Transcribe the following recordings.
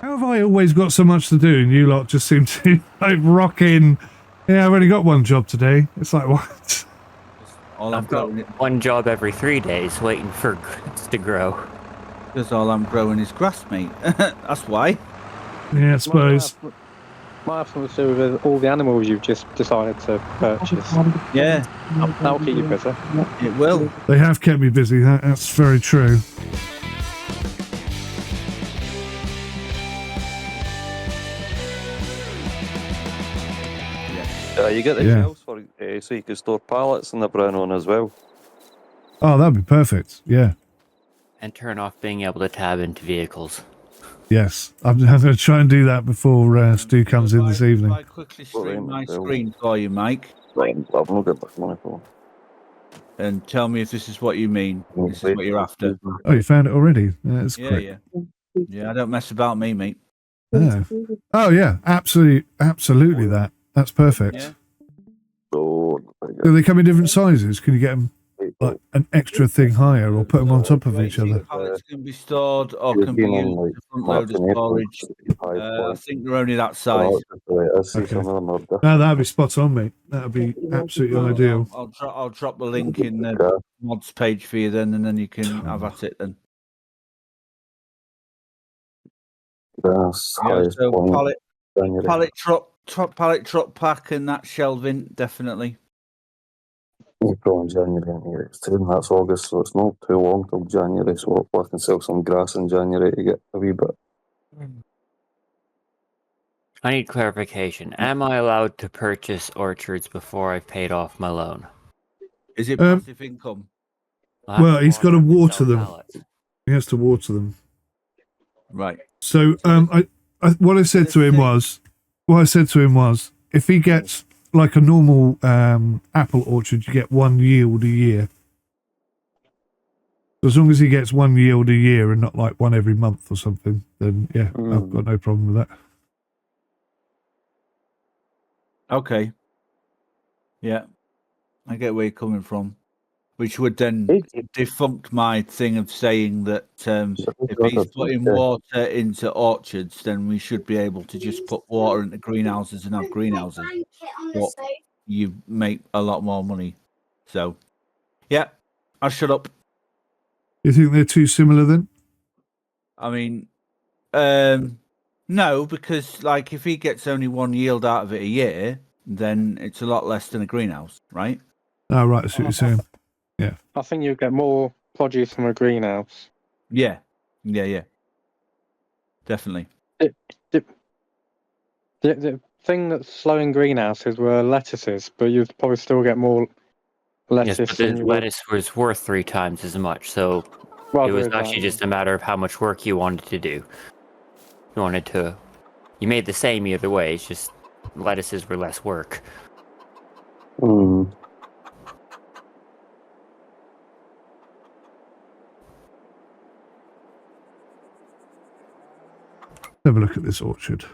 How have I always got so much to do and you lot just seem to like rock in? Yeah, I've only got one job today. It's like, what? I've got one job every 3 days waiting for grass to grow. Because all I'm growing is grass, mate. That's why. Yeah, I suppose. Might have something to do with all the animals you've just decided to purchase. Yeah, That'll keep you busy. it will. They have kept me busy. That's very true. You get the shelves for so you can store pallets in the brown one as well. Oh, that'd be perfect. Yeah. And turn off being able to tab into vehicles. Yes. I'm going to try and do that before Stu comes in this evening. I quickly stream my screen for you, Mike. Right, I've not got much money for And tell me if this is what you mean. This is what you're after. Oh, you found it already? That's quick. Yeah. Yeah, I don't mess about me, mate. Oh, yeah. Absolutely that. That's perfect. Yeah. So, Do they come in different sizes? Can you get them like an extra thing higher or put them on top of each other? Pallets can be stored or can be used for front loader storage. I think they're only that size. Okay. No, that'd be spot on, mate. That'd be absolutely ideal. I'll drop the link in the mods page for you then, and then you can have at it then. Yeah, so pallet truck pack and that shelving, definitely. April and January, it's June, that's August, so it's not too long till January, so I can sell some grass in January to get a wee bit. I need clarification. Am I allowed to purchase orchards before I've paid off my loan? Is it passive income? Well, he's got to water them. He has to water them. Right. So, what I said to him was, if he gets like a normal apple orchard, you get one yield a year. So as long as he gets one yield a year and not like one every month or something, then yeah, I've got no problem with that. Okay. Yeah, I get where you're coming from. Which would then defunct my thing of saying that if he's putting water into orchards, then we should be able to just put water into greenhouses and have greenhouses. But you make a lot more money. So, yeah, I'll shut up. You think they're too similar then? I mean, no, because like if he gets only one yield out of it a year, then it's a lot less than a greenhouse, right? Oh, right, that's what you're saying. Yeah. I think you get more produce from a greenhouse. Yeah. Definitely. The thing that's slowing greenhouses were lettuces, but you'd probably still get more lettuce. Yes, but the lettuce was worth 3 times as much, so it was actually just a matter of how much work you wanted to do. You made the same either way, it's just lettuces were less work. Have a look at this orchard.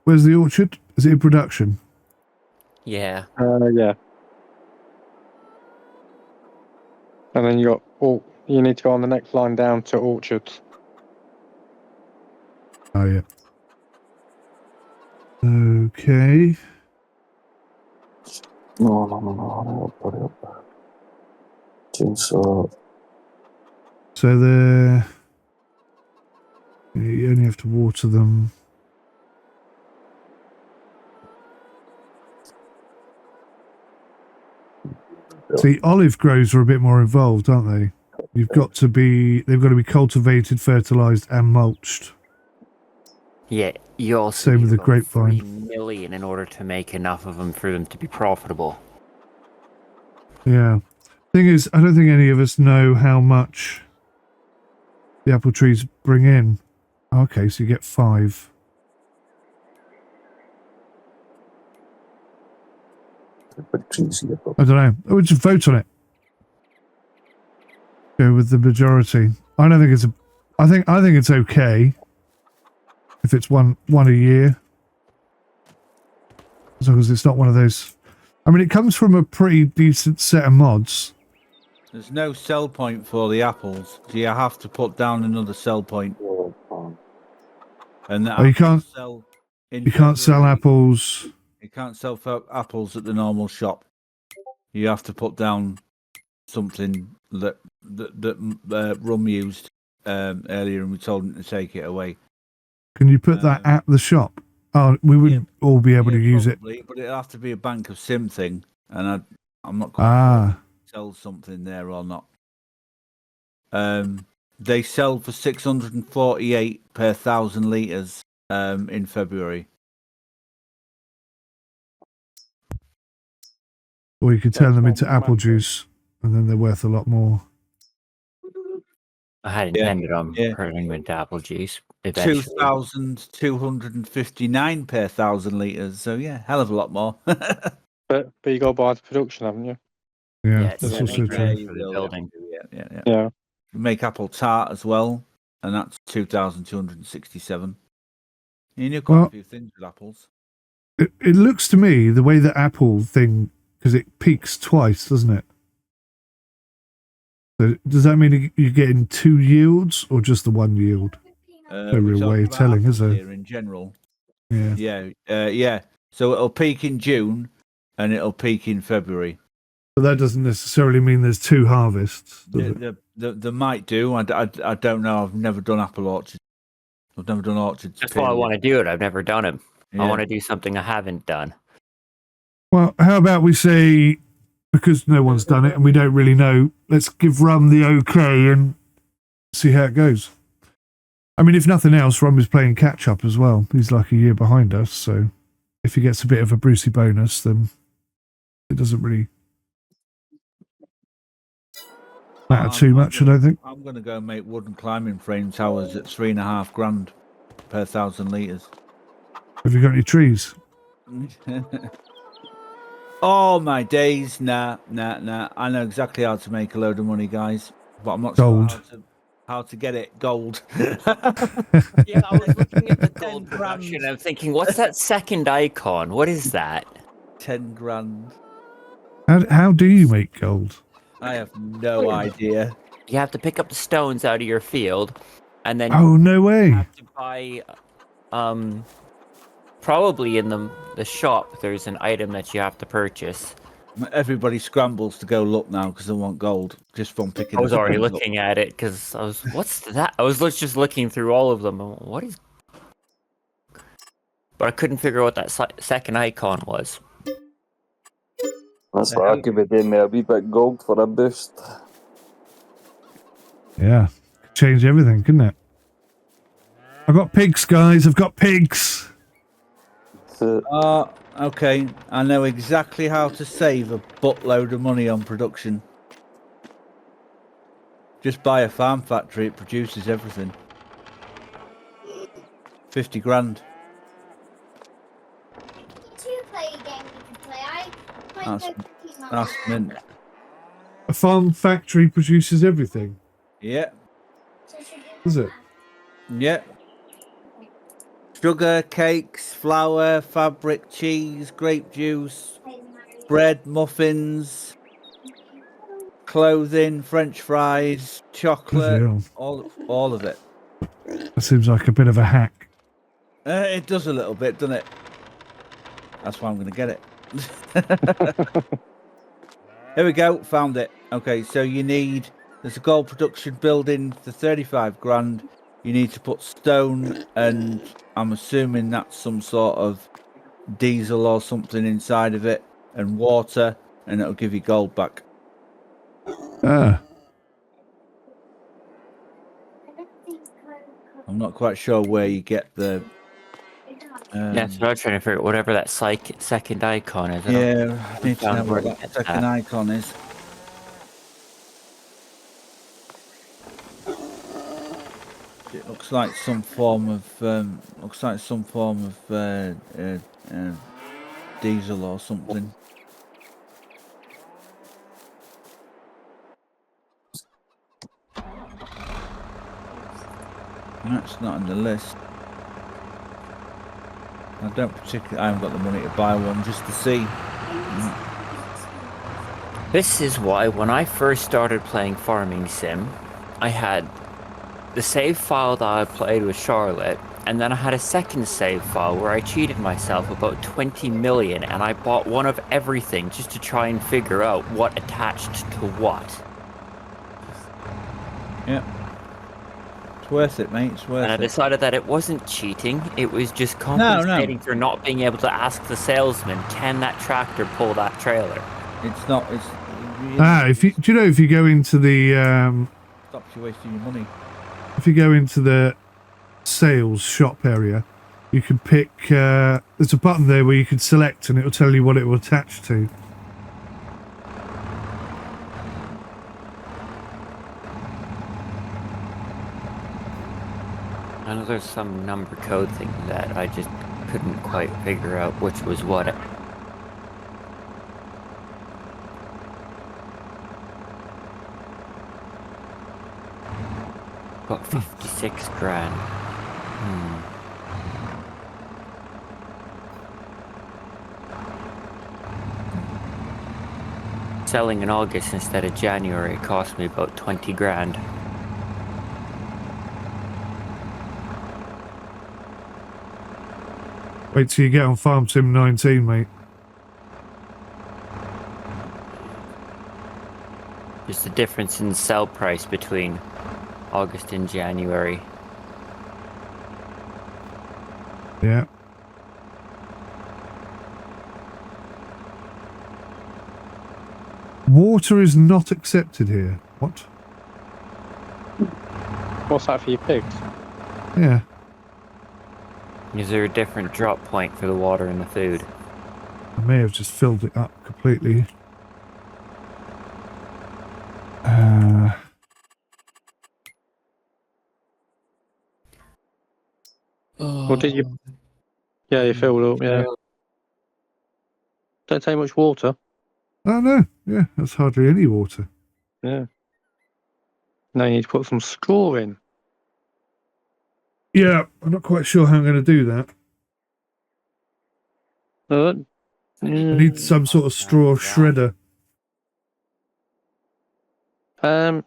Where's the orchard? Is it in production? Yeah. Yeah. And then you need to go on the next line down to orchards. Oh yeah. Okay. No, put it up. Chainsaw. So you only have to water them. See, olive groves are a bit more involved, aren't they? They've got to be cultivated, fertilized, and mulched. Yeah, you also same need with the about grapevine. 3 million in order to make enough of them for them to be profitable. Yeah. Thing is, I don't think any of us know how much the apple trees bring in. Okay, so you get 5. I don't know. We'll just vote on it. Go with the majority. I don't think it's I think it's okay if it's one a year, as long as it's not one of those. I mean, it comes from a pretty decent set of mods. There's no sell point for the apples, so you have to put down another sell point. And the Oh, you can't. sell in You can't sell February. apples. You can't sell apples at the normal shop. You have to put down something that Rum used earlier, and we told him to take it away. Can you put that at the shop? Oh, we wouldn't all be able to use probably, it. But it'll have to be a Bank of Sim thing, and I'm not quite sure if it sells something there or not. They sell for 648 per 1,000 litres in February. Or you could turn them into apple juice, and then they're worth a lot more. I had intended on turning them into apple juice eventually. 2,259 per 1,000 litres. So yeah, hell of a lot more. But you got to buy the production, haven't you? Yeah, it's that's also true. for the building. Yeah. We make apple tart as well, and that's 2,267. You know quite a few things with apples. It looks to me the way the apple thing, because it peaks twice, doesn't it? So does that mean you're getting 2 yields or just the 1 yield? No real way of telling, is there? In general. Yeah. Yeah. So it'll peak in June, and it'll peak in February. But that doesn't necessarily mean there's 2 harvests, does it? They might do. I don't know. I've never done apple orchards. I've never done orchards. That's why I want to do it. I've never done them. Yeah. I want to do something I haven't done. Well, how about we say, because no one's done it and we don't really know, let's give Rum the okay and see how it goes. I mean, if nothing else, Rum is playing catch up as well. He's like a year behind us, so if he gets a bit of a Brucey bonus, then it doesn't really matter too much, I don't think. I'm going to go make wooden climbing frame towers at 3.5 grand per 1,000 litres. Have you got any trees? Oh my days, nah. I know exactly how to make a load of money, guys, but I'm not gold. sure how to get it. Gold. Yeah, I was looking at the gold production. I'm thinking, what's that second icon? What is that? 10 grand. How do you make gold? I have no idea. You have to pick up the stones out of your field, and then no way. You have to buy, probably in the shop. There's an item that you have to purchase. Everybody scrambles to go look now because they want gold just from picking. I was already looking at it because I was, what's that? I was just looking through all of them. What is? But I couldn't figure out what that second icon was. That's what I give it in there, a wee bit gold for a boost. Yeah, change everything, couldn't it? I've got pigs, guys. I've got pigs. Okay. I know exactly how to save a buttload of money on production. Just buy a farm factory. It produces everything. 50 grand. That's mint. A farm factory produces everything. Yeah. Is it? Yeah. Sugar, cakes, flour, fabric, cheese, grape juice, bread, muffins, clothing, French fries, chocolate, all of it. That seems like a bit of a hack. It does a little bit, doesn't it? That's why I'm going to get it. Here we go, found it. Okay, so there's a gold production building for 35 grand. You need to put stone, and I'm assuming that's some sort of diesel or something inside of it, and water, and it'll give you gold back. Ah. I'm not quite sure where you get the... yeah, so I'm trying to figure out whatever that second icon is. I need to know what that second icon is. It looks like some form of diesel or something. That's not on the list. I haven't got the money to buy one just to see. This is why when I first started playing Farming Sim, I had the save file that I played with Charlotte, and then I had a second save file where I cheated myself about 20 million, and I bought one of everything just to try and figure out what attached to what. Yeah. It's worth it, mate. It's worth And I it. decided that it wasn't cheating, it was just compensating for not being able to ask the salesman, can that tractor pull that trailer? It's not. It's. Do you know if you go into the Stops you wasting your money. if you go into the sales shop area, you can pick. There's a button there where you can select, and it will tell you what it will attach to. I know there's some number code thing that I just couldn't quite figure out which was what. Got 56 grand. Selling in August instead of January cost me about 20 grand. Wait till you get on Farm Sim 19, mate. Just the difference in sell price between August and January. Yeah. Water is not accepted here. What? What's that for your pigs? Yeah. Is there a different drop point for the water and the food? I may have just filled it up completely. What did you? Yeah, you filled up. Yeah. Don't take much water. Oh no, yeah, that's hardly any water. Yeah. Now you need to put some straw in. Yeah, I'm not quite sure how I'm going to do that. I need some sort of straw shredder. You'll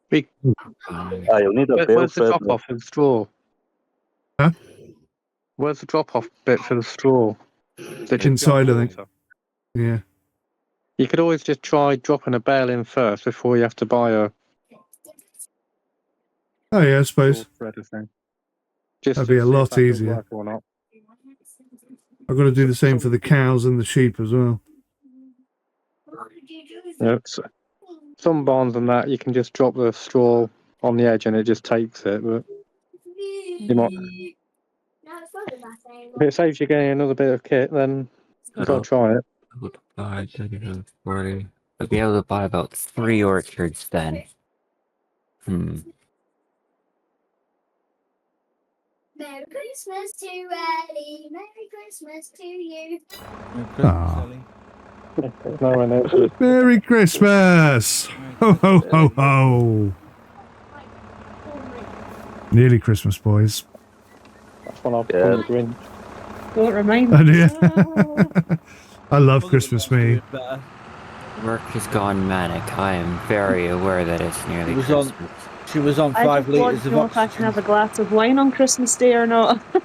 need a bale Where's the drop off for the straw? Huh? Where's the drop off bit for the straw? Inside, I think. Yeah. You could always just try dropping a bale in first before you have to buy a. Oh yeah, I suppose. Just That'd be a lot easier. Work or not. I've got to do the same for the cows and the sheep as well. Yeah, some barns and that you can just drop the straw on the edge and it just takes it, but you might. If it saves you getting another bit of kit, then you've got to try it. I'd be able to buy about 3 orchards then. Merry Christmas to Ellie, Merry Christmas to you. No one else. Merry Christmas! Ho ho ho ho! Nearly Christmas, boys. That's one I'll put on the Grinch. Don't remind Oh, me. dear. I love Christmas, me. Work has gone manic. I am very aware that it's nearly Christmas. She was on 5 litres of oxygen. If I can have a glass of wine on Christmas Day or not. I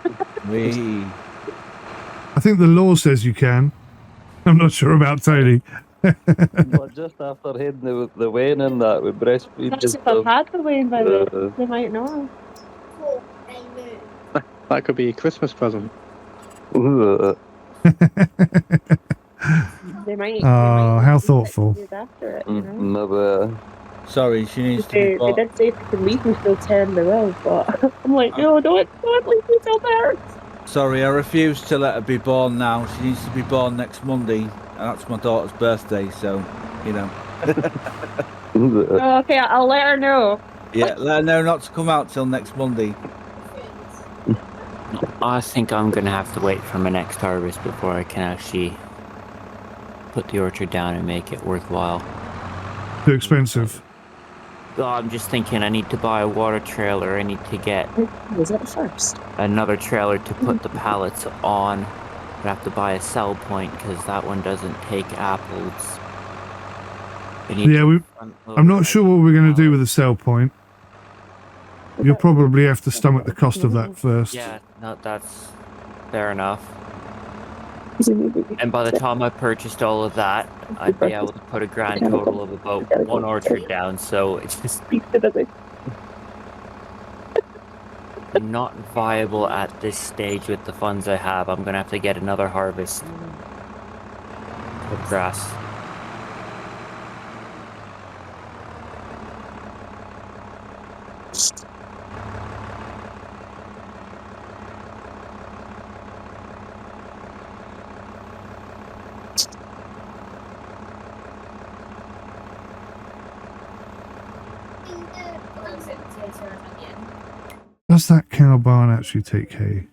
think the law says you can. I'm not sure about Tony. But just after heading the weighing in that with breastfeed. That's if I've had the wine by the way. They might know. That could be a Christmas present. They might. Oh, how thoughtful. After it, you know? Never. Sorry, she needs to be They did say if you could leave me till 10, they will, but I'm like, no, don't leave me till there. Sorry, I refuse to let her be born now. She needs to be born next Monday, and that's my daughter's birthday, so, you know. Oh, okay, I'll let her know. Yeah, let her know not to come out till next Monday. I think I'm going to have to wait for my next harvest before I can actually put the orchard down and make it worthwhile. Too expensive. Oh, I'm just thinking I need to buy a water trailer. I need to get Was it first? another trailer to put the pallets on. I have to buy a sell point because that one doesn't take apples. Yeah, I'm not sure what we're going to do with the sell point. You'll probably have to stomach the cost of that first. Yeah, no, that's fair enough. And by the time I purchased all of that, I'd be able to put a grand total of about 1 orchard down, so it's just not viable at this stage with the funds I have. I'm gonna have to get another harvest of grass. Does that cow barn actually take hay?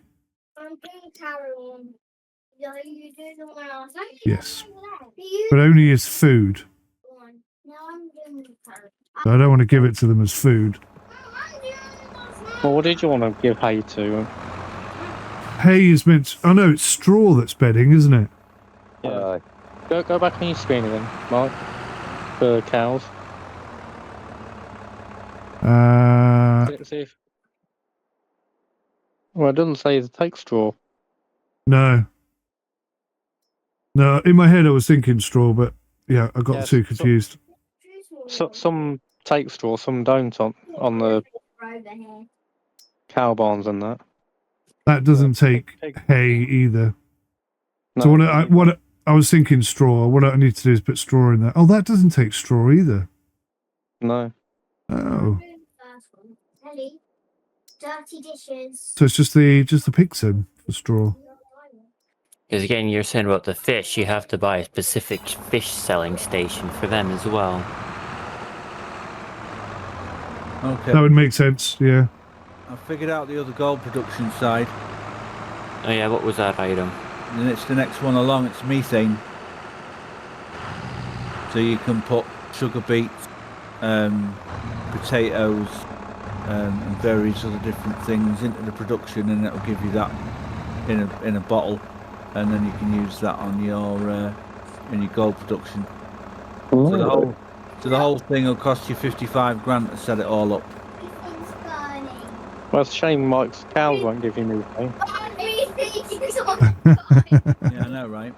Yes. But only as food. So I don't want to give it to them as food. Well, what did you want to give hay to? Hay is meant to, oh no, it's straw that's bedding, isn't it? Yeah. Go back on your screen again, Mark. For cows. See if... Well, it doesn't say to take straw. No. No, in my head I was thinking straw, but yeah, I got too confused. Some take straw, some don't on the cow barns and that. That doesn't take hay either. No. So what I was thinking straw. What I need to do is put straw in there. Oh, that doesn't take straw either. No. Oh. Dirty dishes. So it's just the pigs in for straw. Because again, you're saying about the fish, you have to buy a specific fish selling station for them as well. Okay. That would make sense, yeah. I figured out the other gold production side. Oh yeah, what was that item? And it's the next one along, it's methane. So you can put sugar beets, potatoes, and various other different things into the production, and it'll give you that in a bottle, and then you can use that on your in your gold production. So the whole thing will cost you 55 grand to set it all up. Well, it's a shame Mike's cows won't give you methane. Yeah, I know, right?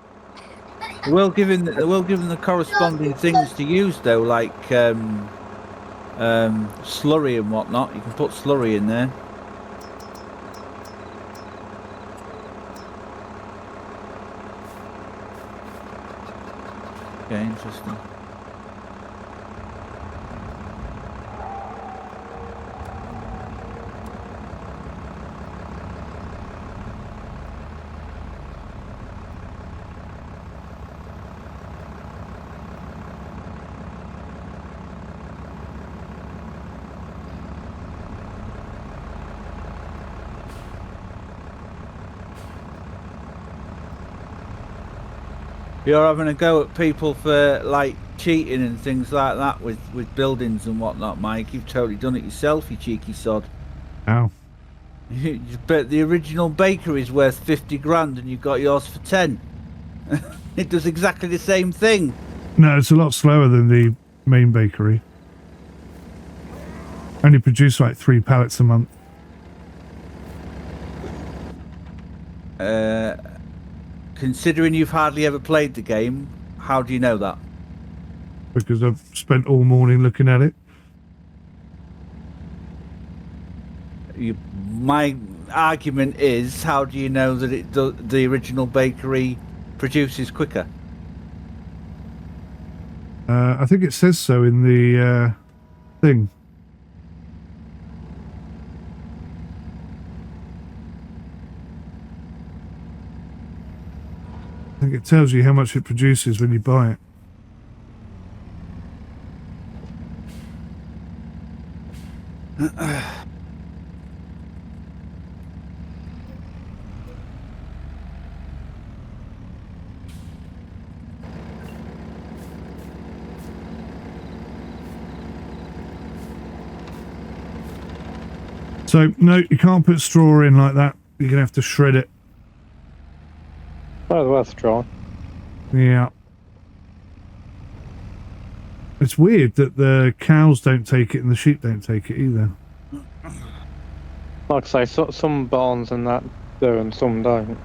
They will give him the corresponding things to use though, like slurry and whatnot. You can put slurry in there. Okay, interesting. You're having a go at people for like cheating and things like that with buildings and whatnot, Mike. You've totally done it yourself, you cheeky sod. Ow. But the original bakery is worth 50 grand and you got yours for 10. It does exactly the same thing. No, it's a lot slower than the main bakery. Only produce like 3 pallets a month. Considering you've hardly ever played the game, how do you know that? Because I've spent all morning looking at it. My argument is, how do you know that the original bakery produces quicker? I think it says so in the thing. I think it tells you how much it produces when you buy it. So, no, you can't put straw in like that. You're going to have to shred it. Well, worth a try. Yeah. It's weird that the cows don't take it and the sheep don't take it either. Like I say, some barns and that do and some don't.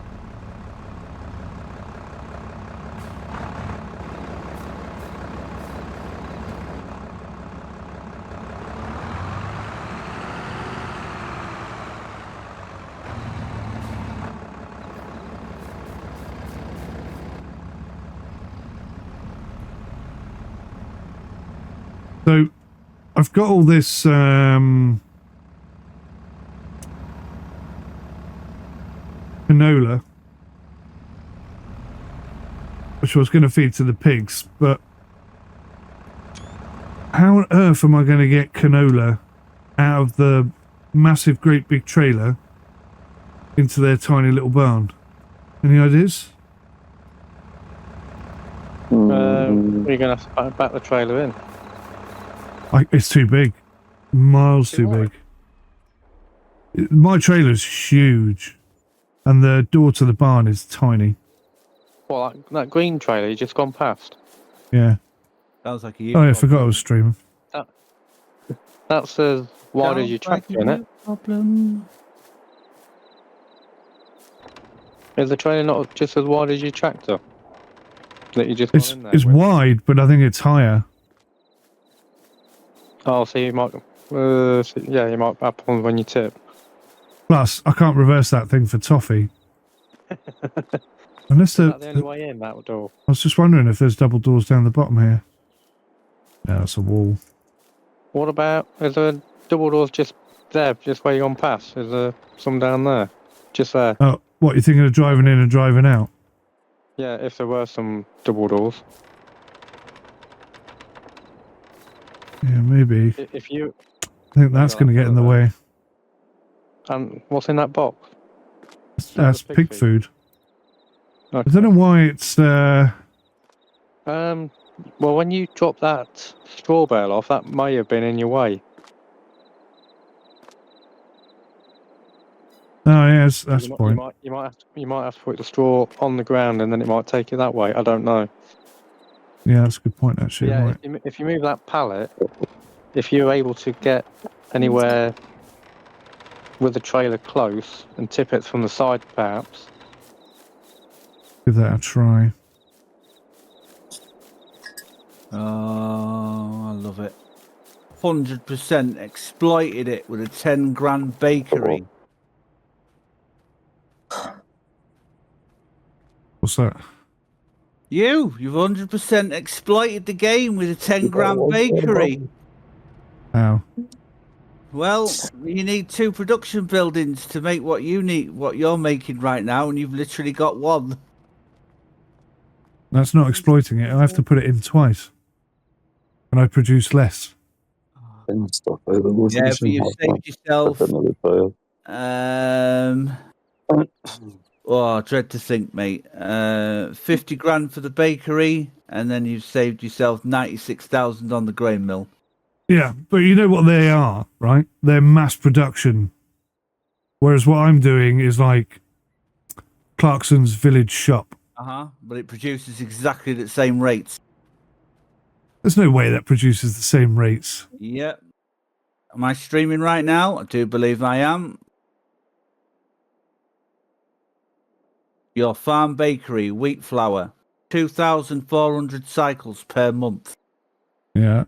So I've got all this canola, which I was going to feed to the pigs, but how on earth am I going to get canola out of the massive, great big trailer into their tiny little barn? Any ideas? You're going to have to back the trailer in. It's too big. Miles too big. My trailer's huge. And the door to the barn is tiny. Well, that green trailer you just gone past. Yeah. Sounds like a Oh, yeah, I forgot I was streaming. That says, why did you tractor in it? Problem. Is the trailer not just as wide as your tractor? That you just It's gone in there it's with? wide, but I think it's higher. Oh, so you might... yeah, you might have problems when you tip. Plus, I can't reverse that thing for toffee. Unless Is that the only way in, that door? I was just wondering if there's double doors down the bottom here. No, it's a wall. What about... Is there double doors just there, just where you gone past? Is there some down there? Just there? Oh, what, you're thinking of driving in and driving out? Yeah, if there were some double doors. Yeah, maybe. If you... I think that's going to get in the way. And what's in that box? That's the pig pig food. Okay. I don't know why it's... Well, when you drop that straw bale off, that may have been in your way. Oh, yeah, that's the You point. might have to put the straw on the ground, and then it might take it that way. I don't know. Yeah, that's a good point, actually. Yeah, Right. if you move that pallet, if you're able to get anywhere with the trailer close and tip it from the side, perhaps. Give that a try. Oh, I love it. 100% exploited it with a 10 grand bakery. What's that? You've 100% exploited the game with a 10 grand bakery. How? Well, you need 2 production buildings to make what you need, what you're making right now, and you've literally got 1. That's not exploiting it. I have to put it in twice. And I produce less. And stuff out of those Yeah, but you've saved yourself. Oh, I dread to think, mate. 50 grand for the bakery, and then you've saved yourself 96,000 on the grain mill. Yeah, but you know what they are, right? They're mass production. Whereas what I'm doing is like Clarkson's village shop. But it produces exactly the same rates. There's no way that produces the same rates. Yep. Am I streaming right now? I do believe I am. Your farm bakery, wheat flour, 2,400 cycles per month. Yeah.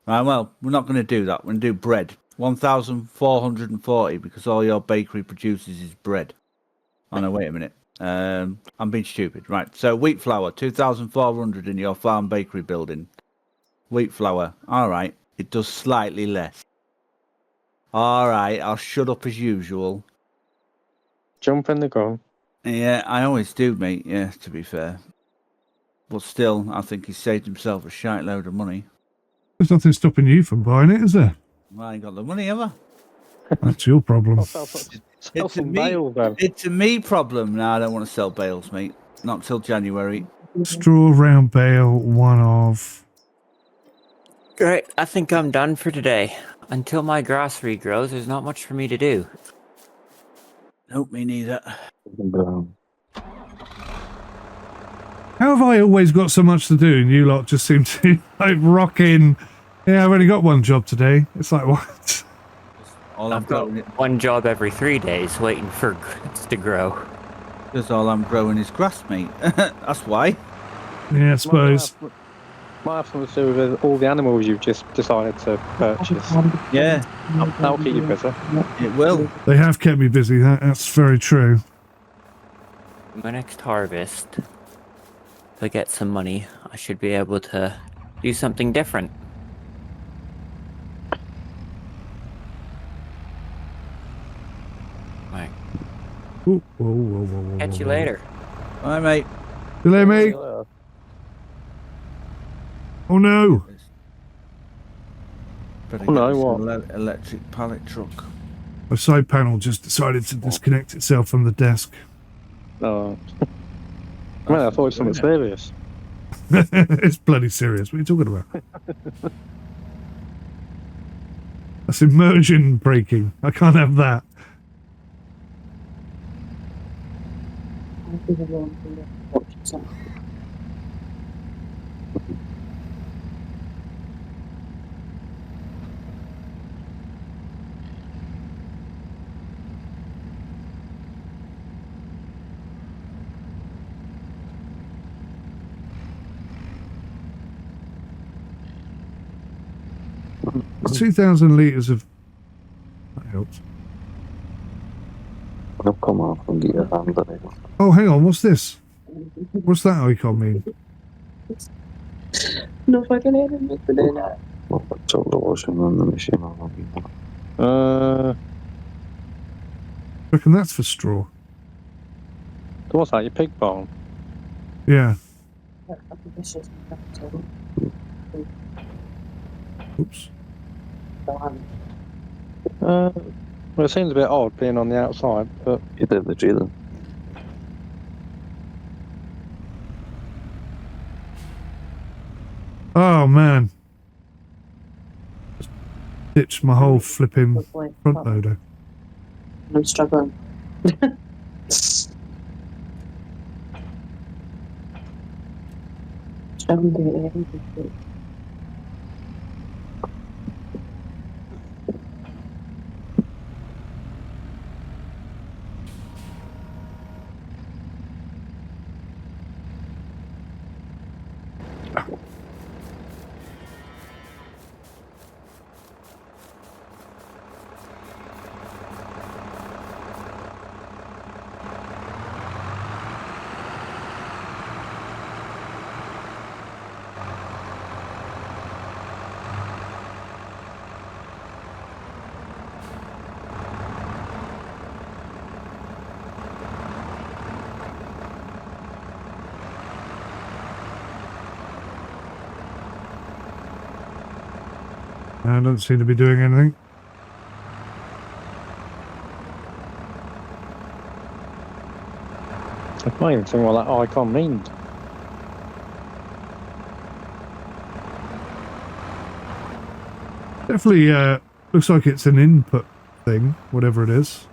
Right, well, we're not going to do that. We're going to do bread. 1,440 because all your bakery produces is bread. Oh, no, wait a minute. I'm being stupid. Right, so wheat flour, 2,400 in your farm bakery building. Wheat flour. All right, it does slightly less. All right, I'll shut up as usual. Jump in the gun. Yeah, I always do, mate. Yeah, to be fair. But still, I think he's saved himself a shite load of money. There's nothing stopping you from buying it, is there? Well, I ain't got the money, have I? That's your problem. It's a me problem. No, I don't want to sell bales, mate. Not till January. Straw round bale, one of. Great, I think I'm done for today. Until my grass regrows, there's not much for me to do. Nope, me neither. How have I always got so much to do and you lot just seem to like rock in? Yeah, I've only got one job today. It's like, what? All I'm I've got growing, one job every 3 days waiting for goods to grow. because all I'm growing is grass, mate. That's why. Yeah, I suppose. Might have something to do with all the animals you've just decided to purchase. Yeah, That'll keep you busy. it will. They have kept me busy. That's very true. My next harvest, if I get some money, I should be able to do something different. Right. Ooh, whoa, whoa, whoa, whoa, Catch you whoa. later. All right, mate. Delay, mate. Oh no. Better Oh, no, get this what? electric pallet truck. My side panel just decided to disconnect itself from the desk. Oh. Man, I thought it was something serious. It's bloody serious. What are you talking about? That's immersion breaking. I can't have that. It's 2,000 litres of... That helps. I'll come off and get your hand on it. Oh, hang on. What's this? What's that icon mean? No fucking enemy today. Well, chuck the washing on the machine. I'll be Uh, Reckon that's for straw. what's that? Your pig barn? Yeah. Oops. Well, it seems a bit odd being on the outside, but You did the tree then. Oh, man. Just ditched my whole flipping front loader. I'm struggling. Struggling to get everything. I don't seem to be doing anything. I can't even think what that icon means. Definitely looks like it's an input thing, whatever it is.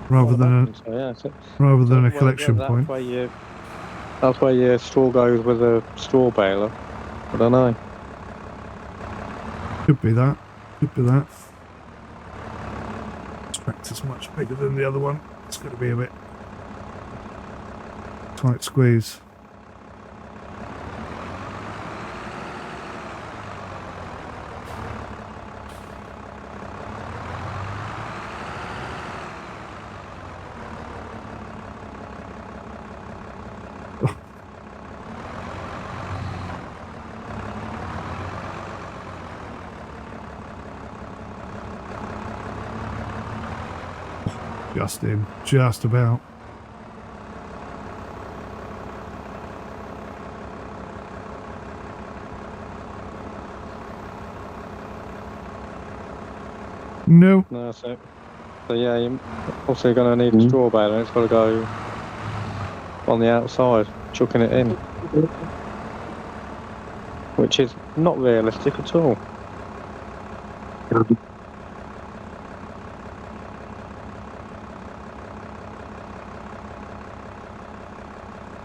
Rather than So, yeah, so, a whether collection that's point. That's where your straw goes with a straw baler. I don't know. Could be that. Could be that. This tractor's much bigger than the other one. It's going to be a bit tight squeeze. Just in, just about. No. No, so yeah, you're also going to need a straw baler, and it's got to go on the outside, chucking it in, which is not realistic at all.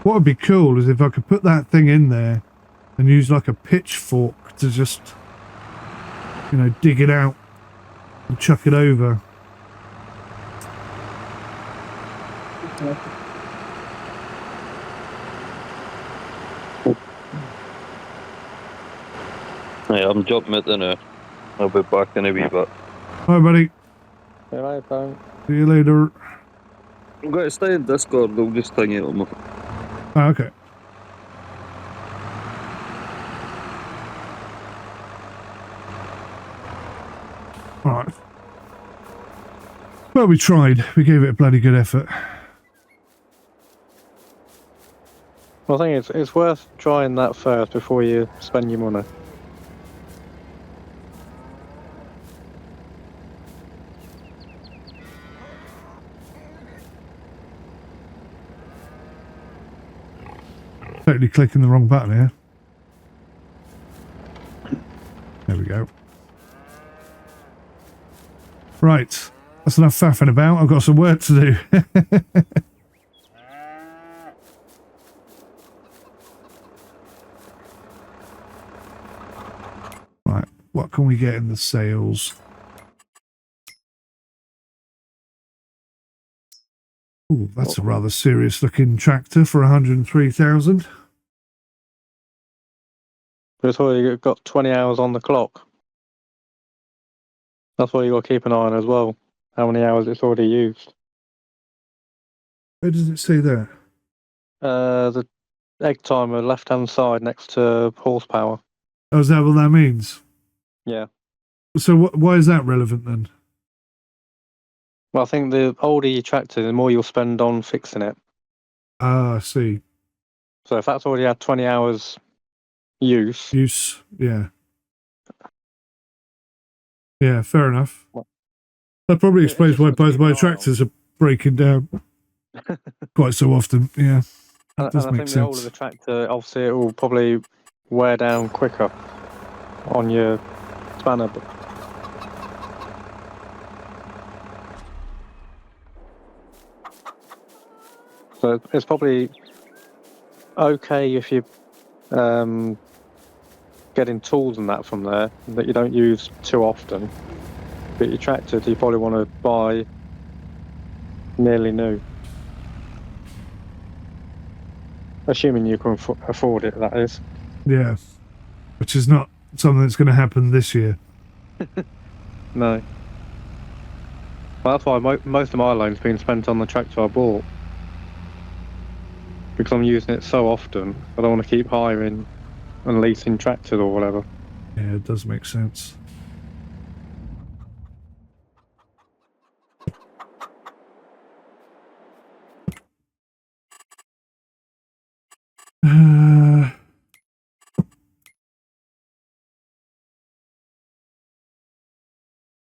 What would be cool is if I could put that thing in there and use like a pitchfork to just, you know, dig it out and chuck it over. Right, I'm jumping it in. I'll be back in a wee bit. Hi, buddy. See you later. See you later. I'm going to stay in Discord. They'll just hang it on my. Oh, okay. All right. Well, we tried. We gave it a bloody good effort. Well, I think it's worth trying that first before you spend your money. Totally clicking the wrong button here. There we go. Right. That's enough faffing about. I've got some work to do. Right. What can we get in the sales? Oh, that's a rather serious looking tractor for 103,000. But it's already got 20 hours on the clock. That's what you got to keep an eye on as well. How many hours it's already used. Where does it say there? The egg timer left-hand side next to horsepower. Oh, is that what that means? Yeah. So why is that relevant then? Well, I think the older your tractor, the more you'll spend on fixing it. Ah, I see. So if that's already had 20 hours use, Yeah. Yeah, fair enough. What? That probably It's explains just why to both keep my an eye on. tractors are breaking down quite so often. Yeah, that and does I make think the older sense. the tractor, obviously it will probably wear down quicker on your spanner. So it's probably okay if you're getting tools and that from there that you don't use too often. But your tractor, you probably want to buy nearly new. Assuming you can afford it, that is. Yeah, which is not something that's going to happen this year. No. Well, that's why most of my loan's been spent on the tractor I bought. Because I'm using it so often, I don't want to keep hiring and leasing tractors or whatever. Yeah, it does make sense.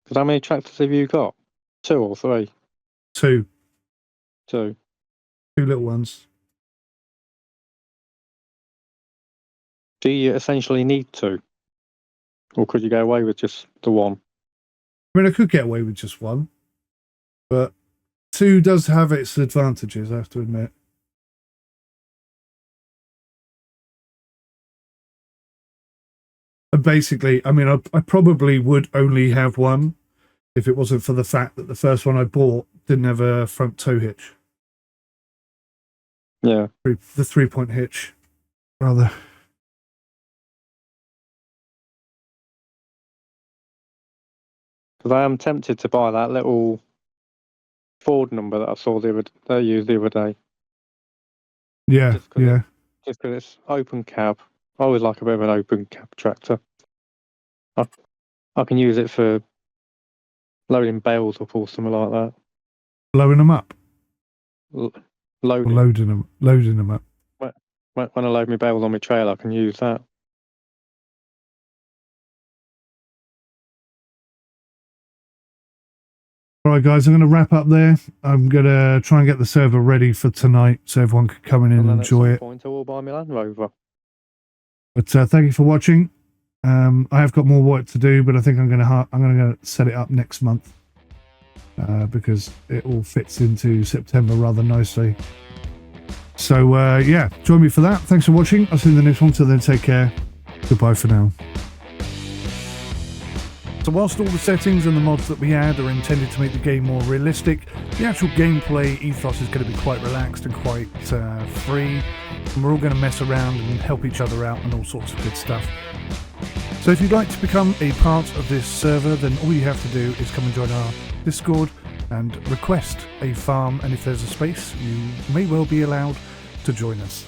Because how many tractors have you got? 2 or 3? Two 2. little ones. Do you essentially need 2? Or could you go away with just the 1? I mean, I could get away with just one, but 2 does have its advantages, I have to admit. And basically, I mean, I probably would only have one if it wasn't for the fact that the first one I bought didn't have a front tow hitch. Yeah. The 3-point hitch, rather. Because I am tempted to buy that little Ford number that I saw they used the other day. Yeah, Just 'cause yeah. Just because it's open cab. I always like a bit of an open cab tractor. I can use it for loading bales up or something like that. Blowing them up. Or Loading. loading them up. When I load my bales on my trailer, I can use that. All right, guys, I'm going to wrap up there. I'm going to try and get the server ready for tonight so everyone can come in and then enjoy at it. some point I will buy my Land Rover. But thank you for watching. I have got more work to do, but I think I'm going to set it up next month because it all fits into September rather nicely. So, yeah, join me for that. Thanks for watching. I'll see you in the next one. Till then, take care. Goodbye for now. So whilst all the settings and the mods that we add are intended to make the game more realistic, the actual gameplay ethos is going to be quite relaxed and quite free. And we're all going to mess around and help each other out and all sorts of good stuff. So if you'd like to become a part of this server, then all you have to do is come and join our Discord and request a farm, and if there's a space, you may well be allowed to join us.